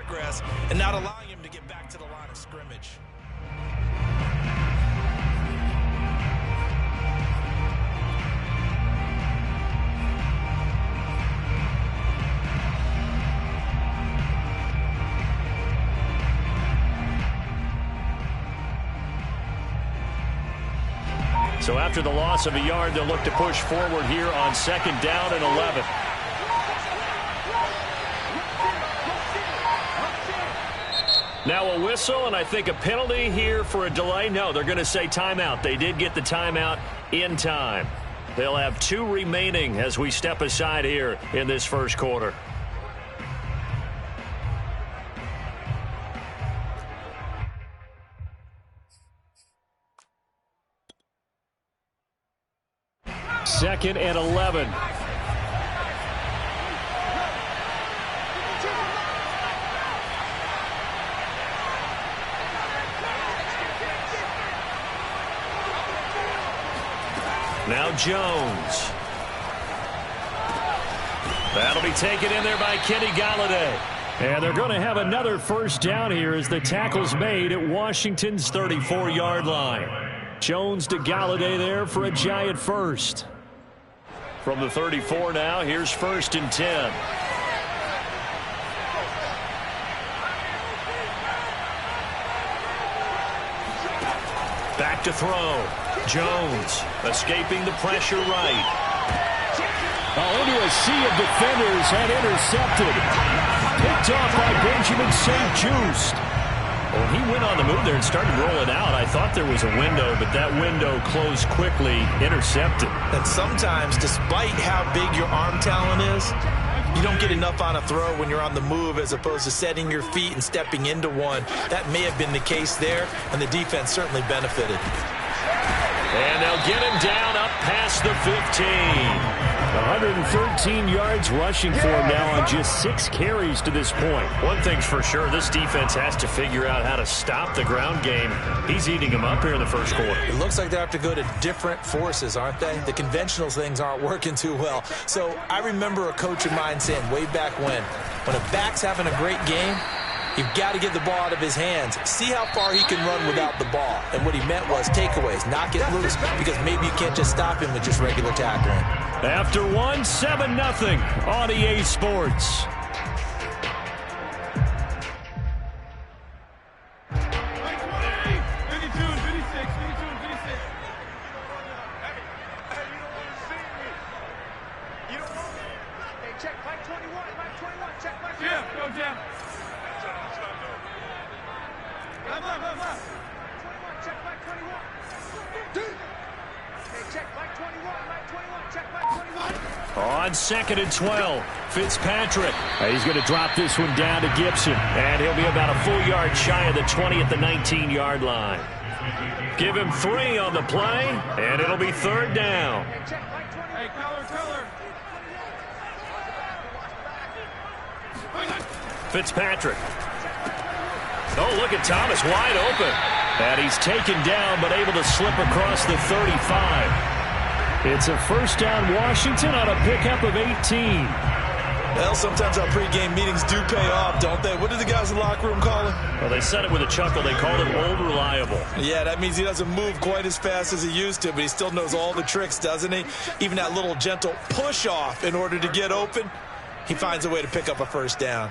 progress and not allowing him to get back to the line of scrimmage. So after the loss of a yard, they'll look to push forward here on 2nd down and 11. Now a whistle, and I think a penalty here for a delay. No, they're going to say timeout. They did get the timeout in time. They'll have 2 remaining as we step aside here in this first quarter. Second and 11. Now Jones. That'll be taken in there by Kenny Galladay. And they're going to have another first down here as the tackle's made at Washington's 34-yard line. Jones to Galladay there for a Giant first. From the 34 now, here's 1st and 10. Back to throw. Jones escaping the pressure right. Into a sea of defenders and intercepted. Picked off by Benjamin St-Juste. Well, he went on the move there and started rolling out. I thought there was a window, but that window closed quickly, intercepted. And sometimes, despite how big your arm talent is, you don't get enough on a throw when you're on the move as opposed to setting your feet and stepping into one. That may have been the case there, and the defense certainly benefited. And they'll get him down up past the 15. 113 yards rushing for him now on just 6 carries to this point. One thing's for sure, this defense has to figure out how to stop the ground game. He's eating them up here in the first quarter. It looks like they have to go to different forces, aren't they? The conventional things aren't working too well. So I remember a coach of mine saying way back when a back's having a great game, you've got to get the ball out of his hands. See how far he can run without the ball. And what he meant was takeaways, knock it loose, because maybe you can't just stop him with just regular tackling. After 1, 7-0 on EA Sports. On 2nd and 12, Fitzpatrick. He's going to drop this one down to Gibson. And he'll be about a full yard shy of the 20 at the 19-yard line. Give him 3 on the play, and it'll be 3rd down. Hey, color. Fitzpatrick. Oh, look at Thomas, wide open. And he's taken down, but able to slip across the 35. It's a first down Washington on a pickup of 18. Well, sometimes our pregame meetings do pay off, don't they? What did the guys in the locker room call him? Well, they said it with a chuckle. They called him old reliable. Yeah, that means he doesn't move quite as fast as he used to, but he still knows all the tricks, doesn't he? Even that little gentle push-off in order to get open, he finds a way to pick up a first down.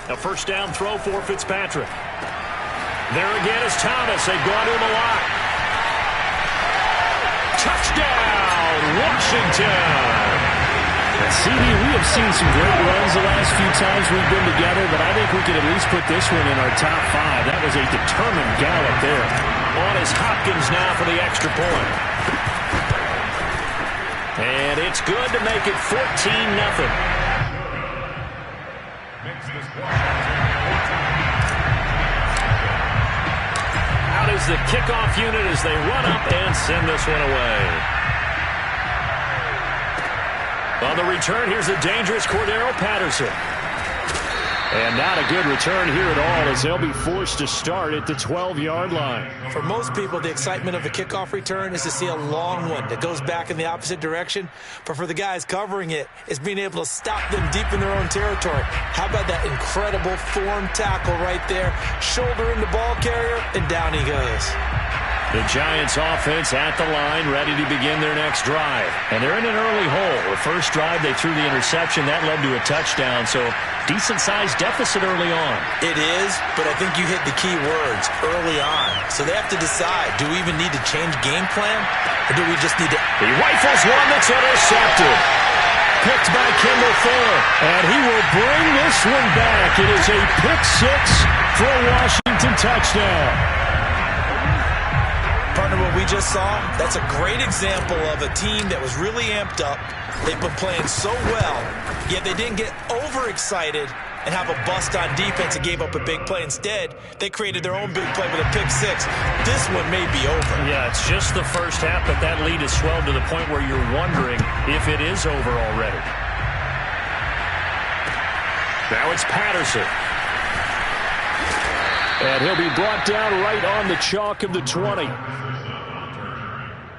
A first down throw for Fitzpatrick. There again is Thomas. They've gone to him a lot. Touchdown, Washington. CD, we have seen some great runs the last few times we've been together, but I think we could at least put this one in our top 5. That was a determined gallop there. On is Hopkins now for the extra point. And it's good to make it 14-0. Out is the kickoff unit as they run up and send this one away. On the return, here's a dangerous Cordero Patterson. And not a good return here at all, as they'll be forced to start at the 12-yard line. For most people, the excitement of a kickoff return is to see a long one that goes back in the opposite direction. But for the guys covering it, it's being able to stop them deep in their own territory. How about that incredible form tackle right there? Shoulder in the ball carrier, and down he goes. The Giants offense at the line, ready to begin their next drive. And they're in an early hole. The first drive, they threw the interception. That led to a touchdown, so decent-sized deficit early on. It is, but I think you hit the key words, early on. So they have to decide, do we even need to change game plan, or do we just need to... He rifles one that's intercepted. Picked by Kendall Fuller, and he will bring this one back. It is a pick six for a Washington touchdown. Partner, what we just saw, that's a great example of a team that was really amped up. They've been playing so well, yet they didn't get overexcited and have a bust on defense and gave up a big play. Instead, they created their own big play with a pick six. This one may be over. Yeah, it's just the first half, but that lead has swelled to the point where you're wondering if it is over already. Now it's Patterson. And he'll be brought down right on the chalk of the 20.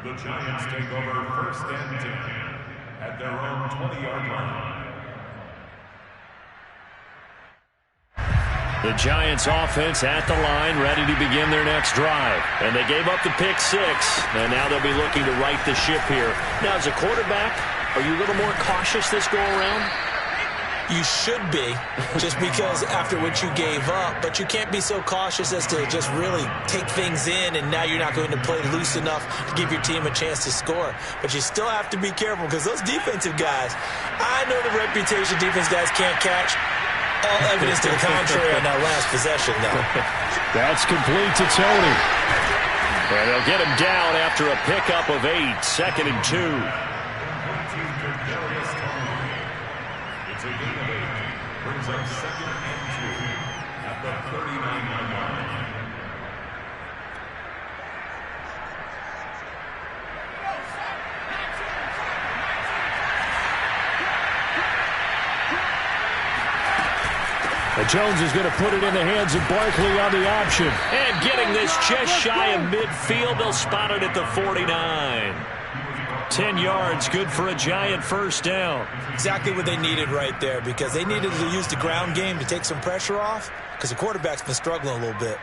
The Giants take over first and 10 at their own 20-yard line. The Giants offense at the line, ready to begin their next drive. And they gave up the pick six, and now they'll be looking to right the ship here. Now, as a quarterback, are you a little more cautious this go-around? You should be, just because after what you gave up, but you can't be so cautious as to just really take things in, and now you're not going to play loose enough to give your team a chance to score. But you still have to be careful, because those defensive guys, I know the reputation defense guys can't catch. All evidence to the contrary on that last possession, though. That's complete to Tony. And they'll get him down after a pickup of 8, 2nd and 2. It's a gain of 8. Brings up 2nd and 2 at the 39-yard line. Jones is going to put it in the hands of Barkley on the option. And getting this just shy of midfield. They'll spot it at the 49. 10 yards, good for a Giant first down. Exactly what they needed right there, because they needed to use the ground game to take some pressure off, because the quarterback's been struggling a little bit.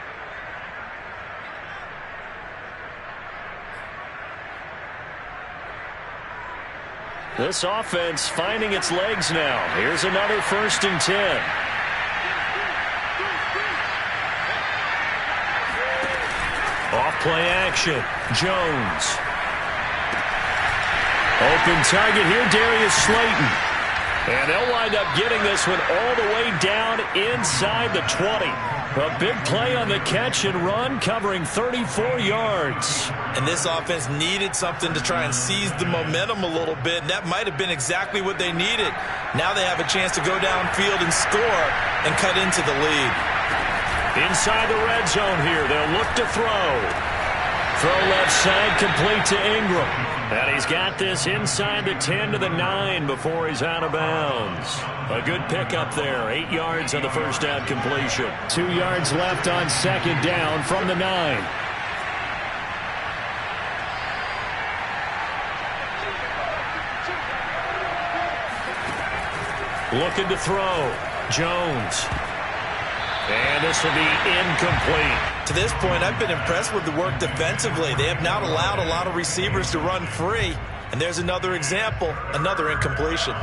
This offense finding its legs now. Here's another 1st and 10. Off play action. Jones. Open target here, Darius Slayton. And they'll wind up getting this one all the way down inside the 20. A big play on the catch and run, covering 34 yards. And this offense needed something to try and seize the momentum a little bit. And that might have been exactly what they needed. Now they have a chance to go downfield and score and cut into the lead. Inside the red zone here, they'll look to throw. Throw left side, complete to Ingram. And he's got this inside the 10 to the 9 before he's out of bounds. A good pickup there. 8 yards on the first down completion. 2 yards left on 2nd down from the 9. Looking to throw. Jones. And this will be incomplete. To this point, I've been impressed with the work defensively. They have not allowed a lot of receivers to run free. And there's another example, another incompletion.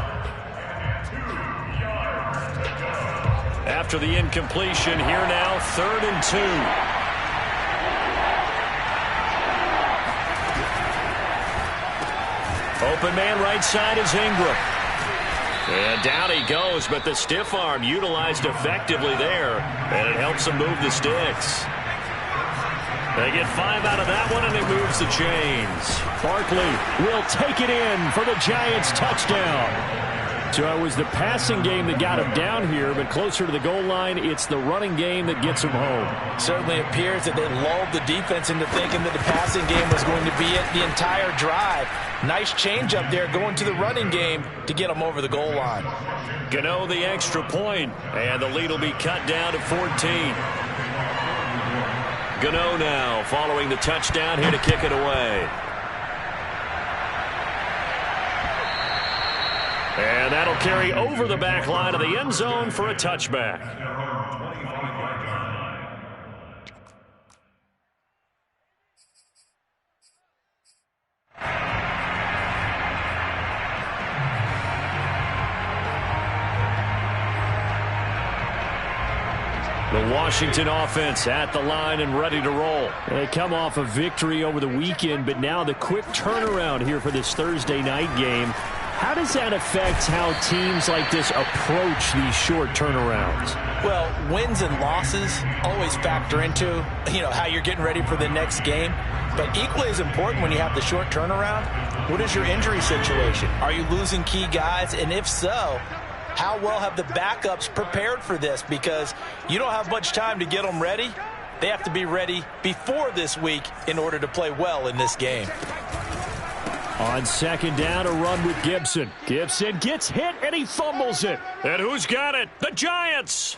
After the incompletion, here now, 3rd and 2. Open man right side is Ingram. And down he goes, but the stiff arm utilized effectively there, and it helps him move the sticks. They get 5 out of that one, and it moves the chains. Barkley will take it in for the Giants touchdown. So it was the passing game that got him down here, but closer to the goal line, it's the running game that gets him home. Certainly appears that they lulled the defense into thinking that the passing game was going to be it the entire drive. Nice change up there going to the running game to get them over the goal line. Gano the extra point, and the lead will be cut down to 14. Gano now following the touchdown here to kick it away. And that'll carry over the back line of the end zone for a touchback. The Washington offense at the line and ready to roll. They come off a victory over the weekend, but now the quick turnaround here for this Thursday night game. How does that affect how teams like this approach these short turnarounds? Well, wins and losses always factor into, how you're getting ready for the next game. But equally as important when you have the short turnaround, what is your injury situation? Are you losing key guys? And if so, how well have the backups prepared for this? Because you don't have much time to get them ready. They have to be ready before this week in order to play well in this game. On second down, a run with Gibson. Gibson gets hit, and he fumbles it. And who's got it? The Giants!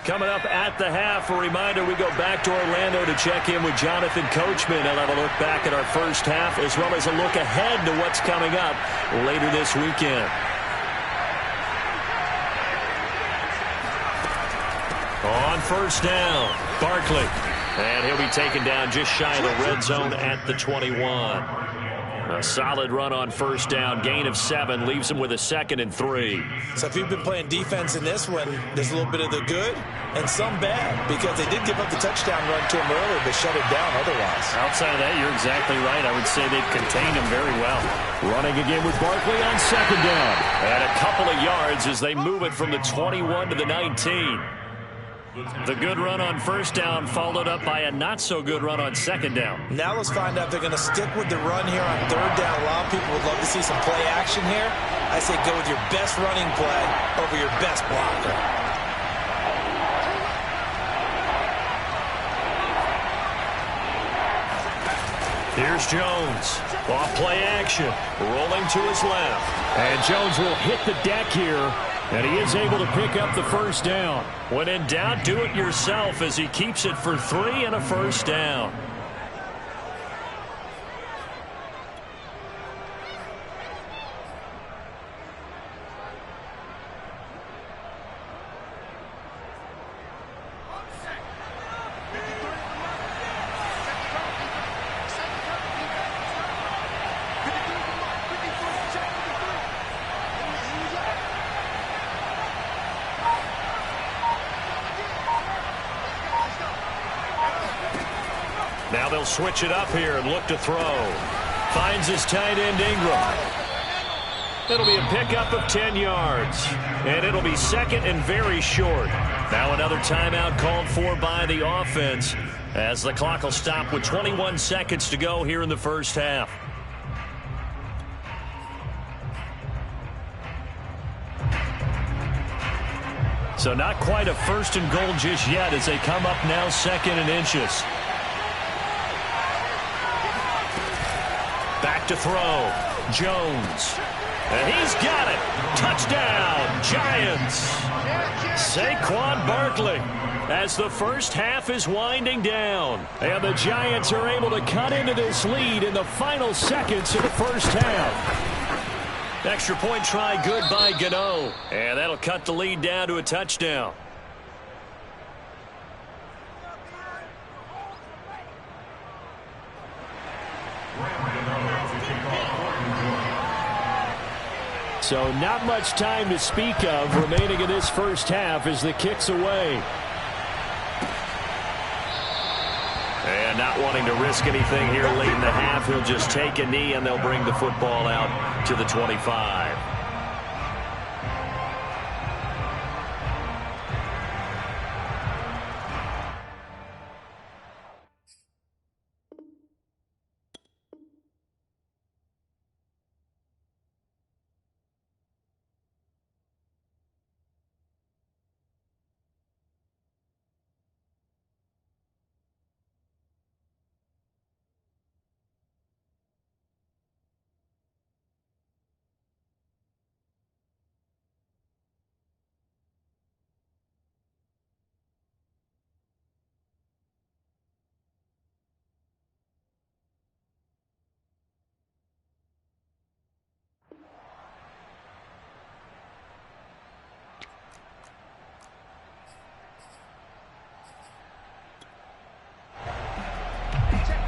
Coming up at the half, a reminder, we go back to Orlando to check in with Jonathan Coachman. He'll have a look back at our first half as well as a look ahead to what's coming up later this weekend. On first down, Barkley. And he'll be taken down just shy of the red zone at the 21. A solid run on first down, gain of 7, leaves him with a 2nd and 3. So if you've been playing defense in this one, there's a little bit of the good and some bad, because they did give up the touchdown run to him earlier, but shut it down otherwise. Outside of that, you're exactly right. I would say they've contained him very well. Running again with Barkley on second down. And a couple of yards as they move it from the 21 to the 19. The good run on first down followed up by a not-so-good run on second down. Now let's find out if they're going to stick with the run here on third down. A lot of people would love to see some play action here. I say go with your best running play over your best blocker. Here's Jones. Off play action. Rolling to his left. And Jones will hit the deck here. And he is able to pick up the first down. When in doubt, do it yourself as he keeps it for 3 and a first down. Now they'll switch it up here and look to throw. Finds his tight end Ingram. It'll be a pickup of 10 yards. And it'll be 2nd and very short. Now another timeout called for by the offense as the clock will stop with 21 seconds to go here in the first half. So not quite a 1st and goal just yet as they come up now 2nd and inches. Back to throw. Jones. And he's got it. Touchdown, Giants. Saquon Barkley as the first half is winding down. And the Giants are able to cut into this lead in the final seconds of the first half. Extra point try good by Gano. And that'll cut the lead down to a touchdown. So not much time to speak of remaining in this first half as the kick's away. And And not wanting to risk anything here late in the half, he'll just take a knee, and they'll bring the football out to the 25.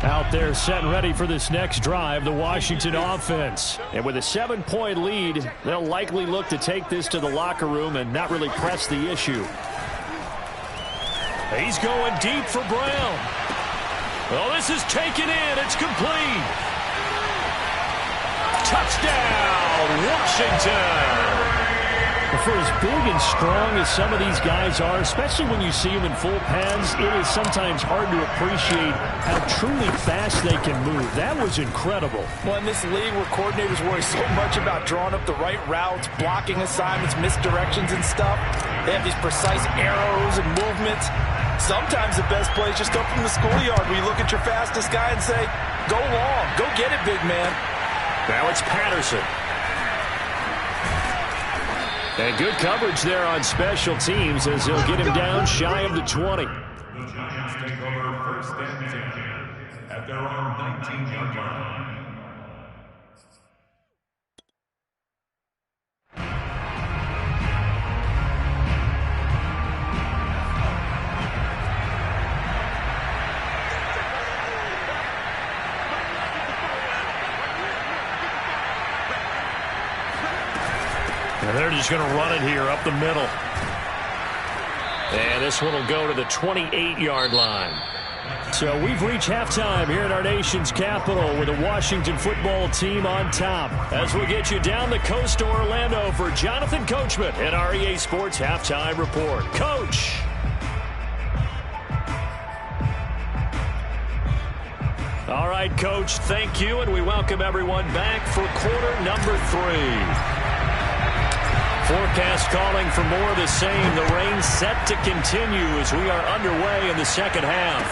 Out there set and ready for this next drive, the Washington offense. And with a 7-point lead, they'll likely look to take this to the locker room and not really press the issue. He's going deep for Brown. Well, this is taken in. It's complete. Touchdown, Washington. For as big and strong as some of these guys are, especially when you see them in full pads, it is sometimes hard to appreciate how truly fast they can move. That was incredible. Well, in this league where coordinators worry so much about drawing up the right routes, blocking assignments, misdirections and stuff, they have these precise arrows and movements. Sometimes the best play is just up from the schoolyard where you look at your fastest guy and say, go long, go get it, big man. Now it's Patterson. And good coverage there on special teams as he'll get him down shy of the 20. The Giants take over first and 10 at their own 19-yard line. And they're just going to run it here up the middle. And this one will go to the 28-yard line. So we've reached halftime here in our nation's capital with the Washington football team on top. As we get you down the coast to Orlando for Jonathan Coachman at our EA Sports Halftime Report. Coach. All right, Coach, thank you, and we welcome everyone back for quarter number 3. Forecast calling for more of the same. The rain set to continue as we are underway in the second half.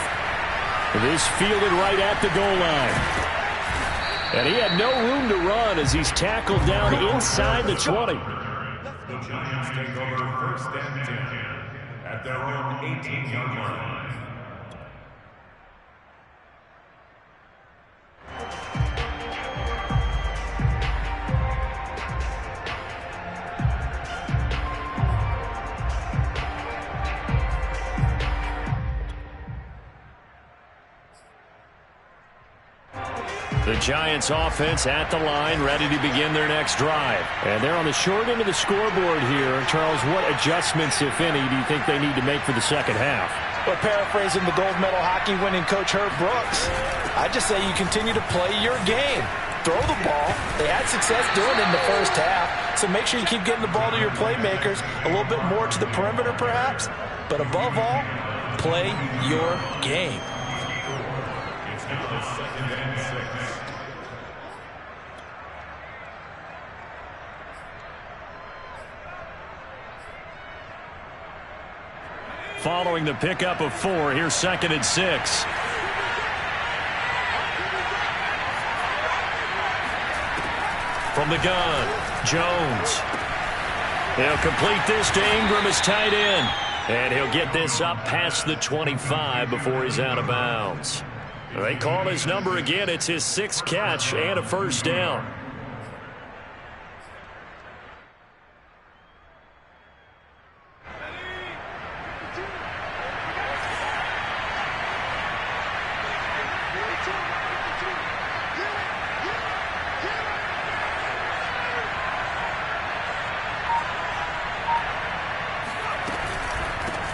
This fielded right at the goal line. And he had no room to run as he's tackled down inside the 20. The Giants take over first and 10 at their own 18-yard line. The Giants offense at the line, ready to begin their next drive. And they're on the short end of the scoreboard here. Charles, what adjustments, if any, do you think they need to make for the second half? Well, paraphrasing the gold medal hockey winning coach Herb Brooks, I just say you continue to play your game. Throw the ball. They had success doing it in the first half, so make sure you keep getting the ball to your playmakers, a little bit more to the perimeter perhaps, but above all, play your game. It's now the 2nd and 6. Following the pickup of 4, here's 2nd and 6. From the gun, Jones. He'll complete this to Ingram as tight end. And he'll get this up past the 25 before he's out of bounds. They call his number again. It's his 6th catch and a first down.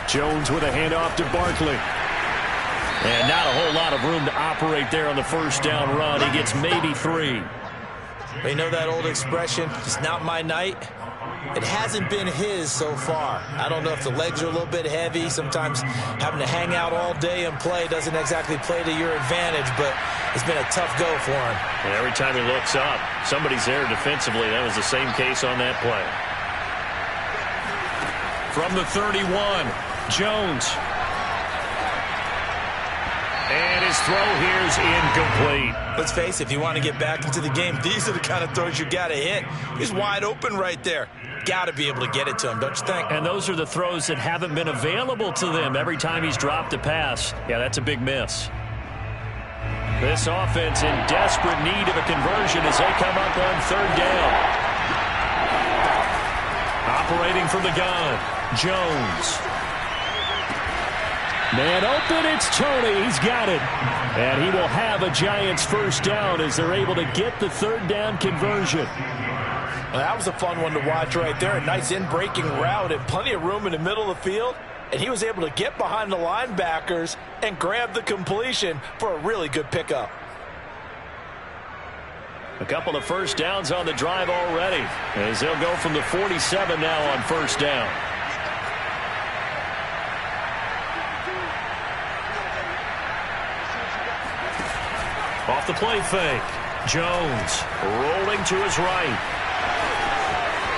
Jones with a handoff to Barkley. And not a whole lot of room to operate there on the first down run. He gets maybe 3. You know that old expression, it's not my night? It hasn't been his so far. I don't know if the legs are a little bit heavy. Sometimes having to hang out all day and play doesn't exactly play to your advantage, but it's been a tough go for him. And every time he looks up, somebody's there defensively. That was the same case on that play. From the 31, Jones. And his throw here is incomplete. Let's face it, if you want to get back into the game, these are the kind of throws you got to hit. He's wide open right there. Got to be able to get it to him, don't you think? And those are the throws that haven't been available to them every time he's dropped a pass. Yeah, that's a big miss. This offense in desperate need of a conversion as they come up on 3rd down. Operating from the gun, Jones. Man open, it's Tony. He's got it. And he will have a Giants first down as they're able to get the 3rd down conversion. Well, that was a fun one to watch right there. A nice in-breaking route and plenty of room in the middle of the field. And he was able to get behind the linebackers and grab the completion for a really good pickup. A couple of first downs on the drive already as they'll go from the 47 now on 1st down. Off the play fake. Jones rolling to his right.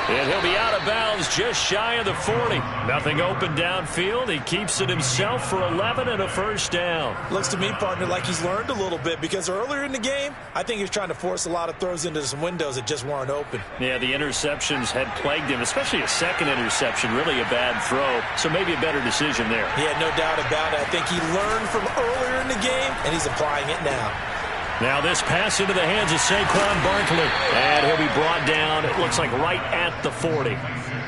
And he'll be out of bounds just shy of the 40. Nothing open downfield. He keeps it himself for 11 and a first down. Looks to me, partner, like he's learned a little bit because earlier in the game, I think he was trying to force a lot of throws into some windows that just weren't open. Yeah, the interceptions had plagued him, especially a second interception, really a bad throw. So maybe a better decision there. Yeah, no doubt about it. I think he learned from earlier in the game, and he's applying it now. Now this pass into the hands of Saquon Barkley. And he'll be brought down, it looks like right at the 40.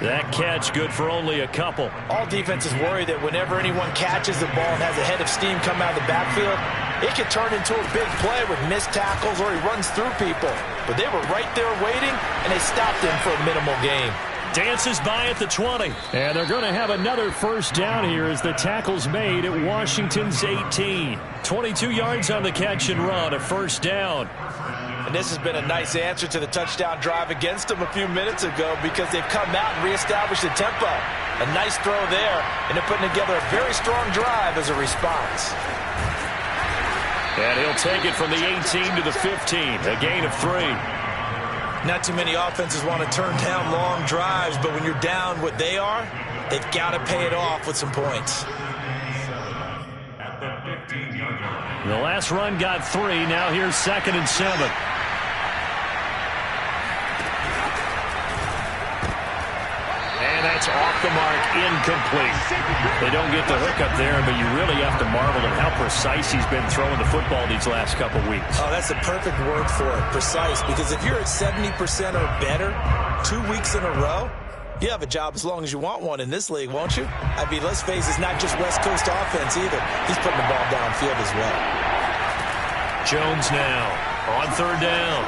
That catch good for only a couple. All defenses worry that whenever anyone catches the ball and has a head of steam come out of the backfield, it could turn into a big play with missed tackles or he runs through people. But they were right there waiting, and they stopped him for a minimal gain. Dances by at the 20. And they're going to have another first down here as the tackle's made at Washington's 18. 22 yards on the catch and run, a first down. And this has been a nice answer to the touchdown drive against them a few minutes ago because they've come out and reestablished the tempo. A nice throw there, and they're putting together a very strong drive as a response. And he'll take it from the 18 to the 15, a gain of 3. Not too many offenses want to turn down long drives, but when you're down what they are, they've got to pay it off with some points. The last run got 3. Now here's 2nd and 7. And that's off the mark, incomplete. They don't get the hook up there, but you really have to marvel at how precise he's been throwing the football these last couple weeks. Oh, that's the perfect word for it, precise, because if you're at 70% or better 2 weeks in a row, you have a job as long as you want one in this league, won't you? I mean, let's face it, it's not just West Coast offense either. He's putting the ball downfield as well. Jones now on 3rd down.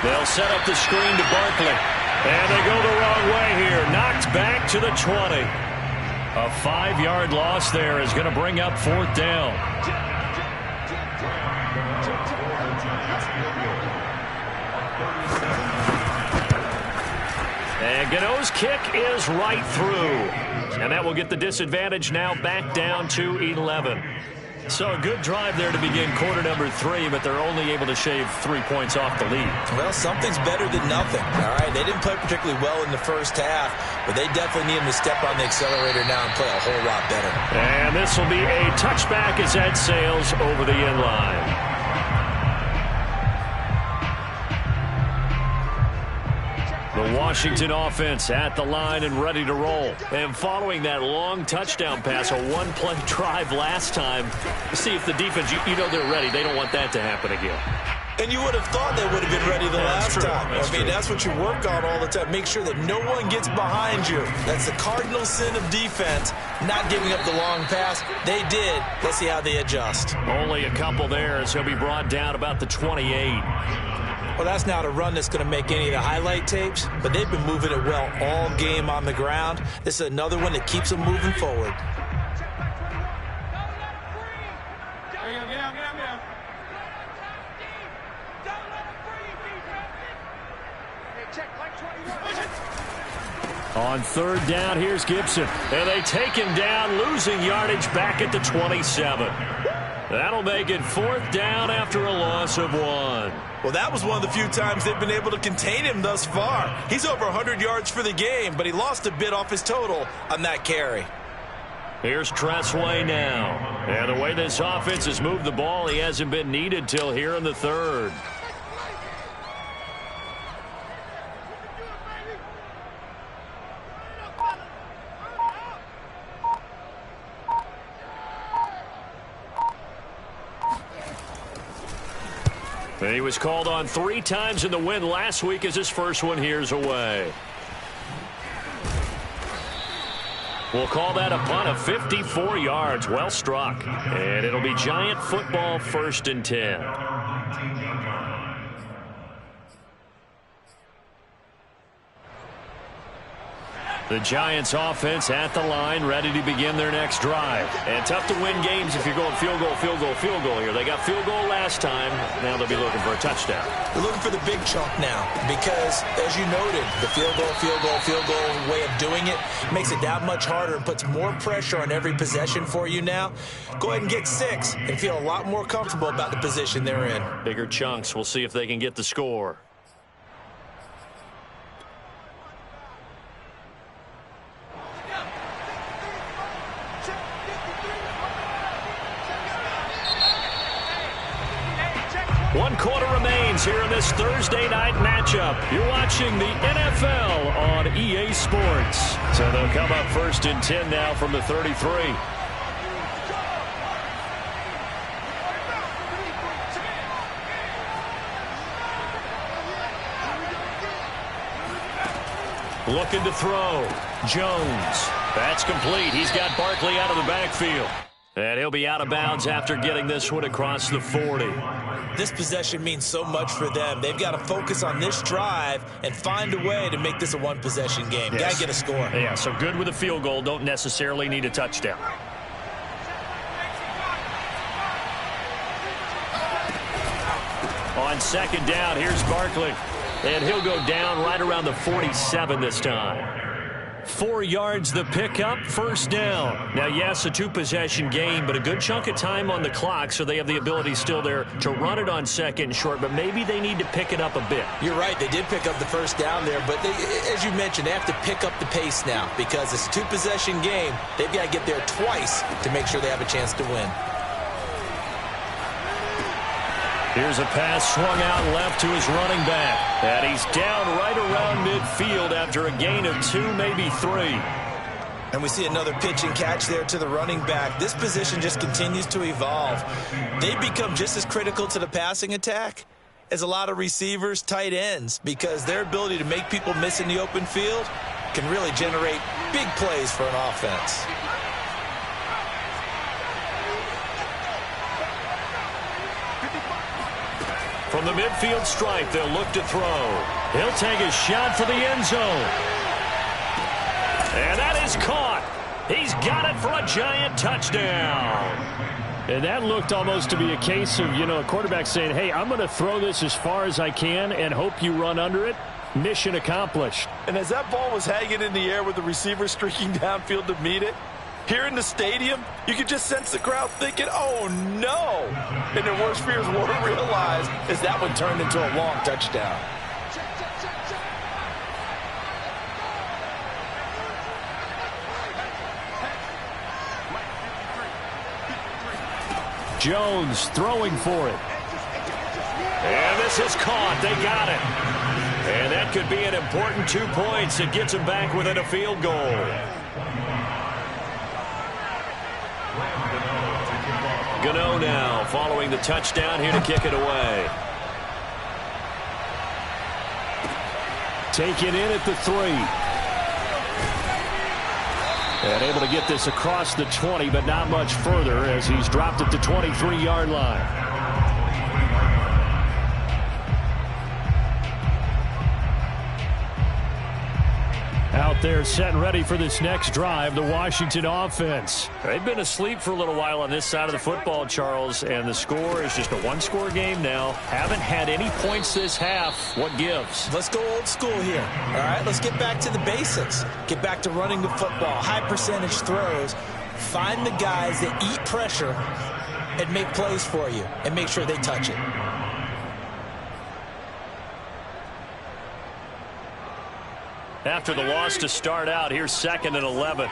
They'll set up the screen to Barkley. And they go the wrong way here. Knocked back to the 20. A 5-yard loss there is going to bring up 4th down. And Gano's kick is right through. And that will get the disadvantage now back down to 11. So a good drive there to begin quarter number 3, but they're only able to shave 3 points off the lead. Well, something's better than nothing. All right, they didn't play particularly well in the first half, but they definitely need him to step on the accelerator now and play a whole lot better. And this will be a touchback as that sails over the end line. The Washington offense at the line and ready to roll. And following that long touchdown pass, a one-play drive last time, see if the defense, you know they're ready. They don't want that to happen again. And you would have thought they would have been ready the last time. I mean, that's what you work on all the time. Make sure that no one gets behind you. That's the cardinal sin of defense, not giving up the long pass. They did. Let's see how they adjust. Only a couple there as he'll be brought down about the 28. Well, that's not a run that's going to make any of the highlight tapes, but they've been moving it well all game on the ground. This is another one that keeps them moving forward. On third down, here's Gibson. And they take him down, losing yardage back at the 27. That'll make it fourth down after a loss of 1. Well, that was one of the few times they've been able to contain him thus far. He's over 100 yards for the game, but he lost a bit off his total on that carry. Here's Tressway now. And the way this offense has moved the ball, he hasn't been needed till here in the third. He was called on 3 times in the win last week as his first one here's away. We'll call that a punt of 54 yards. Well struck. And it'll be Giant football, 1st and 10. The Giants offense at the line, ready to begin their next drive. And tough to win games if you're going field goal, field goal, field goal here. They got field goal last time. Now they'll be looking for a touchdown. They're looking for the big chunk now because, as you noted, the field goal, field goal, field goal way of doing it makes it that much harder and puts more pressure on every possession for you now. Go ahead and get 6 and feel a lot more comfortable about the position they're in. Bigger chunks. We'll see if they can get the score. One quarter remains here in this Thursday night matchup. You're watching the NFL on EA Sports. So they'll come up 1st and 10 now from the 33. Looking to throw. Jones. That's complete. He's got Barkley out of the backfield. And he'll be out of bounds after getting this one across the 40. This possession means so much for them. They've got to focus on this drive and find a way to make this a one-possession game. Yes. Got to get a score. Yeah, so good with a field goal. Don't necessarily need a touchdown. On 2nd down, here's Barkley. And he'll go down right around the 47 this time. 4 yards the pickup, 1st down. Now, yes, a 2-possession game, but a good chunk of time on the clock, so they have the ability still there to run it on 2nd and short, but maybe they need to pick it up a bit. You're right. They did pick up the 1st down there, but as you mentioned, they have to pick up the pace now because it's a 2-possession game. They've got to get there twice to make sure they have a chance to win. Here's a pass swung out left to his running back. And he's down right around midfield after a gain of 2, maybe 3. And we see another pitch and catch there to the running back. This position just continues to evolve. They become just as critical to the passing attack as a lot of receivers, tight ends, because their ability to make people miss in the open field can really generate big plays for an offense. From the midfield stripe, they'll look to throw. He'll take a shot for the end zone. And that is caught. He's got it for a Giant touchdown. And that looked almost to be a case of, a quarterback saying, hey, I'm going to throw this as far as I can and hope you run under it. Mission accomplished. And as that ball was hanging in the air with the receiver streaking downfield to meet it, here in the stadium, you could just sense the crowd thinking, oh, no. And their worst fears weren't realized as that one turned into a long touchdown. Jones throwing for it. And this is caught. They got it. And that could be an important 2 points. It gets them back within a field goal. Gano now following the touchdown here to kick it away. Take it in at the 3. And able to get this across the 20, but not much further as he's dropped at the 23-yard line. Out They're set and ready for this next drive, the Washington offense. They've been asleep for a little while on this side of the football, Charles, and the score is just a one-score game now. Haven't had any points this half. What gives? Let's go old school here. All right, let's get back to the basics. Get back to running the football, high percentage throws. Find the guys that eat pressure and make plays for you and make sure they touch it. After the loss to start out, here's 2nd and 11.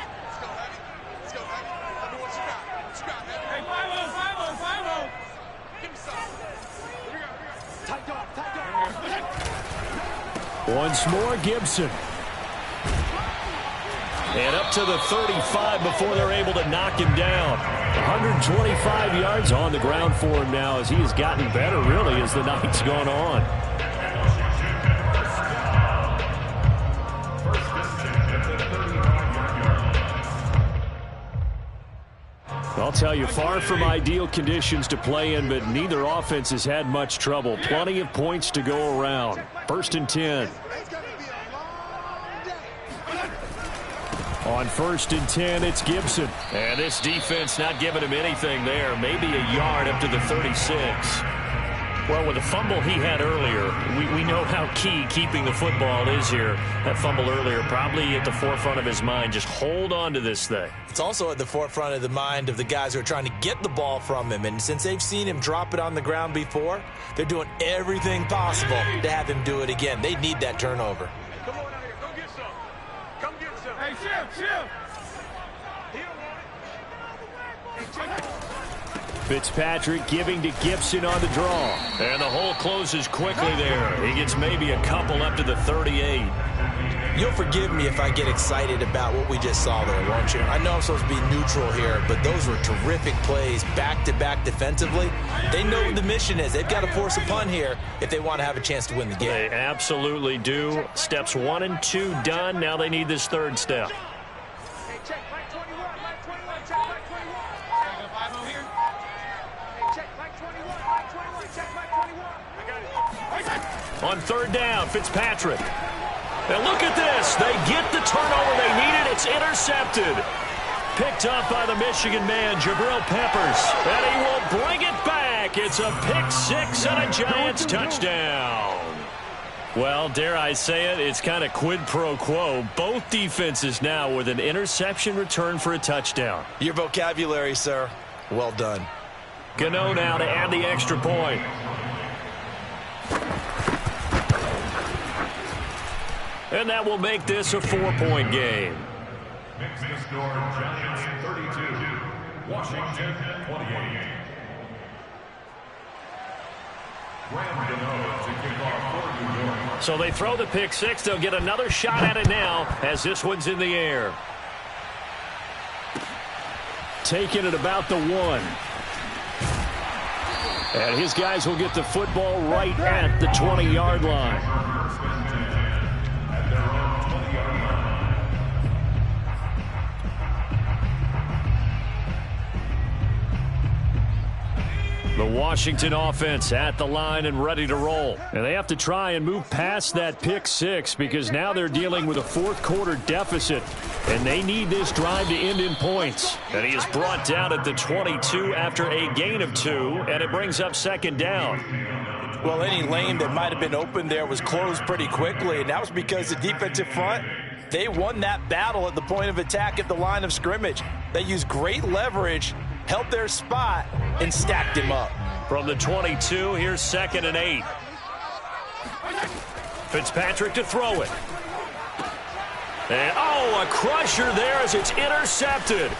Once more, Gibson. And up to the 35 before they're able to knock him down. 125 yards on the ground for him now as he has gotten better, really, as the night's gone on. I'll tell you, far from ideal conditions to play in, but neither offense has had much trouble. Plenty of points to go around. 1st and 10. On 1st and 10, it's Gibson. And this defense not giving him anything there. Maybe a yard up to the 36. Well, with the fumble he had earlier, we know how key keeping the football is here. That fumble earlier probably at the forefront of his mind. Just hold on to this thing. It's also at the forefront of the mind of the guys who are trying to get the ball from him. And since they've seen him drop it on the ground before, they're doing everything possible to have him do it again. They need that turnover. Come on out here. Go get some. Come get some. Hey, Shiv. Fitzpatrick giving to Gibson on the draw. And the hole closes quickly there. He gets maybe a couple up to the 38. You'll forgive me if I get excited about what we just saw there, won't you? I know I'm supposed to be neutral here, but those were terrific plays back-to-back defensively. They know what the mission is. They've got to force a punt here if they want to have a chance to win the game. They absolutely do. Steps 1 and 2 done. Now they need this 3rd step. Hey, check Mike 21. Mike 21. Check Mike 21. Hey, go 5-0 here. Hey, check Mike 21. Mike 21. Check Mike 21. I got it. On 3rd down, Fitzpatrick. And look at this. They get the turnover they needed. It's intercepted. Picked up by the Michigan man, Jabril Peppers. And he will bring it back. It's a pick 6 and a Giants touchdown. Well, dare I say it, it's kind of quid pro quo. Both defenses now with an interception return for a touchdown. Your vocabulary, sir. Well done. Gano now to add the extra point. And that will make this a 4-point game. Makes the score Giants 32, Washington 28. Graham Gano to kick off for New York. So they throw the pick 6. They'll get another shot at it now as this one's in the air. Taking it about the 1. And his guys will get the football right at the 20-yard line. The Washington offense at the line and ready to roll. And they have to try and move past that pick 6 because now they're dealing with a 4th quarter deficit. And they need this drive to end in points. And he is brought down at the 22 after a gain of 2. And it brings up 2nd down. Well, any lane that might have been open there was closed pretty quickly. And that was because the defensive front, they won that battle at the point of attack at the line of scrimmage. They used great leverage, held their spot, and stacked him up. From the 22, here's 2nd and 8. Fitzpatrick to throw it. And, a crusher there as it's intercepted.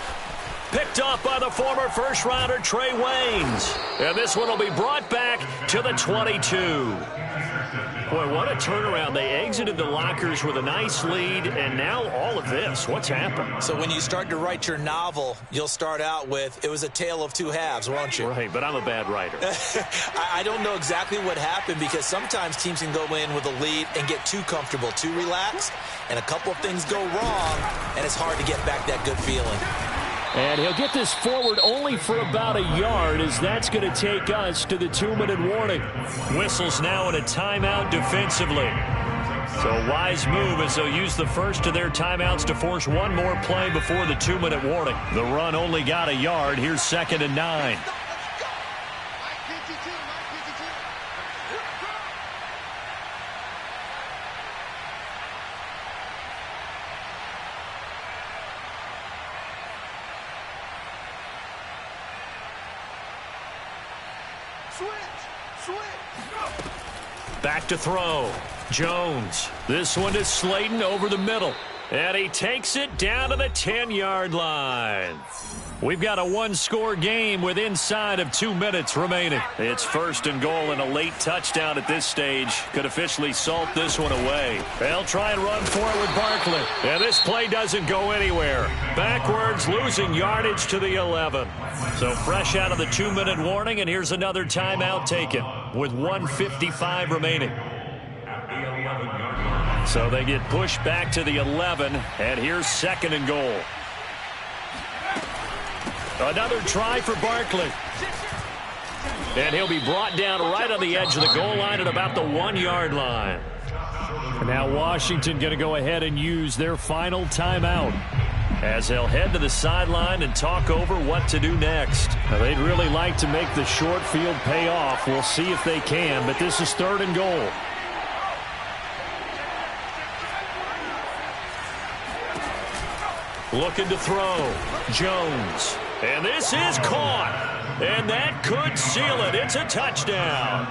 Picked off by the former first-rounder Trey Waynes. And this one will be brought back to the 22. Boy, what a turnaround. They exited the lockers with a nice lead, and now all of this. What's happened? So when you start to write your novel, you'll start out with, it was a tale of 2 halves, won't you? Right, but I'm a bad writer. I don't know exactly what happened because sometimes teams can go in with a lead and get too comfortable, too relaxed, and a couple of things go wrong, and it's hard to get back that good feeling. And he'll get this forward only for about a yard as that's going to take us to the 2-minute warning. Whistles now in a timeout defensively. So a wise move as they'll use the first of their timeouts to force one more play before the 2-minute warning. The run only got a yard. Here's 2nd and 9. Back to throw. Jones. This one to Slayton over the middle. And he takes it down to the 10-yard line. We've got a one-score game with inside of 2 minutes remaining. It's 1st and goal and a late touchdown at this stage could officially salt this one away. They'll try and run for it with Barkley. And this play doesn't go anywhere. Backwards, losing yardage to the 11. So fresh out of the 2-minute warning, and here's another timeout taken with 1:55 remaining. So they get pushed back to the 11, and here's 2nd and goal. Another try for Barkley. And he'll be brought down right on the edge of the goal line at about the 1-yard line. And now Washington going to go ahead and use their final timeout as they'll head to the sideline and talk over what to do next. Now, they'd really like to make the short field pay off. We'll see if they can, but this is 3rd and goal. Looking to throw. Jones. And this is caught. And that could seal it. It's a touchdown.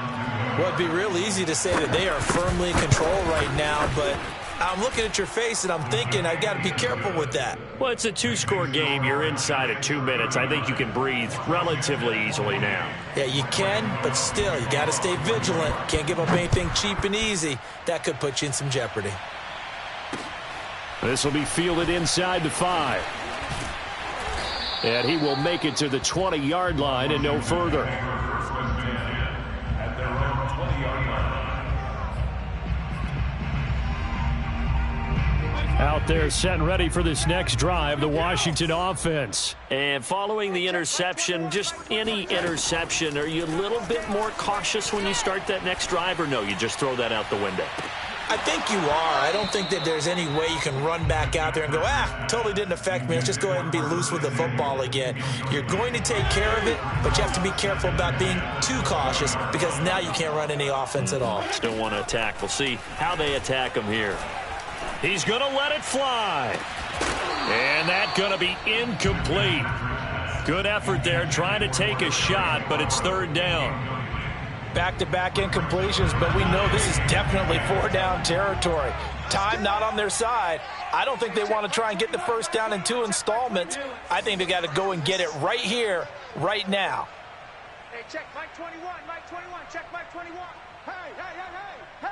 Well, it'd be real easy to say that they are firmly in control right now, but I'm looking at your face and I'm thinking I've got to be careful with that. Well, it's a 2-score game. You're inside of 2 minutes. I think you can breathe relatively easily now. Yeah, you can, but still, you got to stay vigilant. Can't give up anything cheap and easy. That could put you in some jeopardy. This will be fielded inside the 5. And he will make it to the 20-yard line and no further. At their own 20-yard line. Out there set and ready for this next drive, the Washington offense. And following the interception, just any interception, are you a little bit more cautious when you start that next drive, or no, you just throw that out the window? I think you are. I don't think that there's any way you can run back out there and go, totally didn't affect me. Let's just go ahead and be loose with the football again. You're going to take care of it, but you have to be careful about being too cautious because now you can't run any offense at all. Still want to attack. We'll see how they attack him here. He's going to let it fly. And that's going to be incomplete. Good effort there trying to take a shot, but it's 3rd down. Back-to-back incompletions, but we know this is definitely 4-down territory. Time not on their side. I don't think they want to try and get the first down in 2 installments. I think they got to go and get it right here, right now. Hey, check Mike 21, Mike 21, check Mike 21. Hey, hey, hey,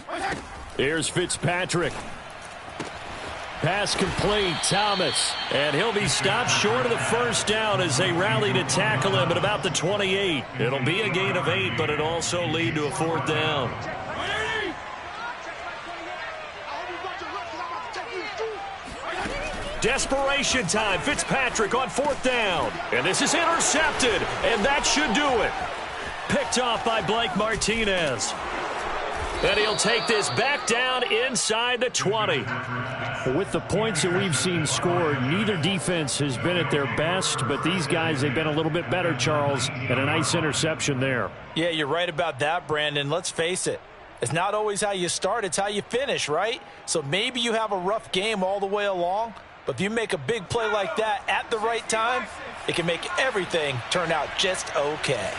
hey, hey. Here's Fitzpatrick. Pass complete, Thomas. And he'll be stopped short of the first down as they rally to tackle him at about the 28. It'll be a gain of 8, but it'll also lead to a 4th down. Desperation time. Fitzpatrick on 4th down. And this is intercepted, and that should do it. Picked off by Blake Martinez. And he'll take this back down inside the 20. With the points that we've seen scored, neither defense has been at their best, but these guys, they've been a little bit better, Charles, and a nice interception there. Yeah, you're right about that, Brandon. Let's face it. It's not always how you start, it's how you finish, right? So maybe you have a rough game all the way along, but if you make a big play like that at the right time, it can make everything turn out just okay.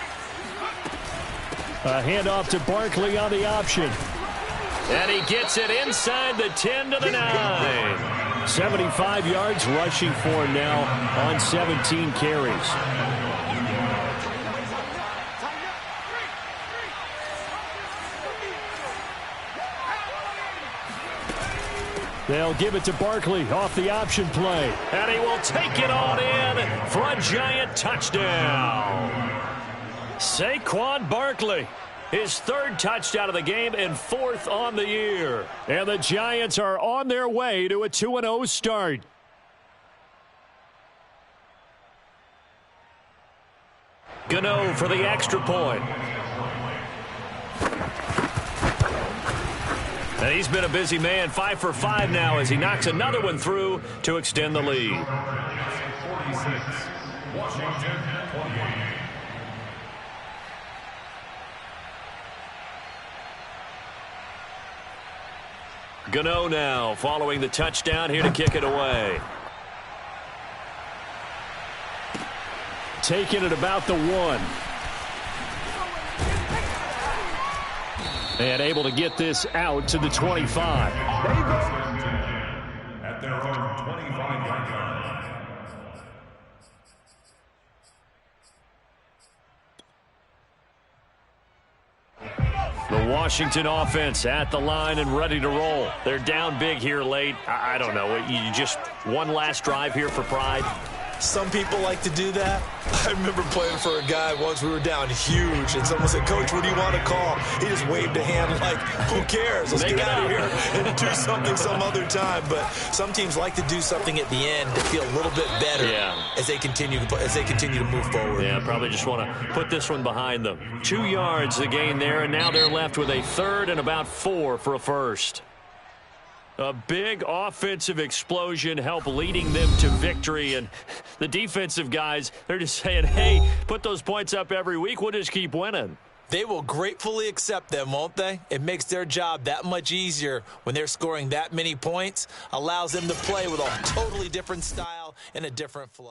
A handoff to Barkley on the option. And he gets it inside the 10 to the 9. 75 yards rushing for him now on 17 carries. They'll give it to Barkley off the option play. And he will take it on in for a giant touchdown. Saquon Barkley, his 3rd touchdown of the game and 4th on the year. And the Giants are on their way to a 2-0 start. Gano for the extra point. And he's been a busy man, 5 for 5 now as he knocks another one through to extend the lead. 46, Washington 28. Gano now following the touchdown here to kick it away. Taking it about the 1. And able to get this out to the 25. At their own 25-yard line. The Washington offense at the line and ready to roll. They're down big here late. I don't know. You just one last drive here for pride. Some people like to do that. I remember playing for a guy once. We were down huge, and someone said, "Coach, what do you want to call?" He just waved a hand like, "Who cares? Let's get out of here and do something some other time." But some teams like to do something at the end to feel a little bit better as they continue to move forward. Yeah, probably just want to put this one behind them. 2 yards the gain there, and now they're left with a third and about 4 for a first. A big offensive explosion helped leading them to victory, and the defensive guys, they're just saying, hey, put those points up every week. We'll just keep winning. They will gratefully accept them, won't they? It makes their job that much easier when they're scoring that many points, allows them to play with a totally different style and a different flow.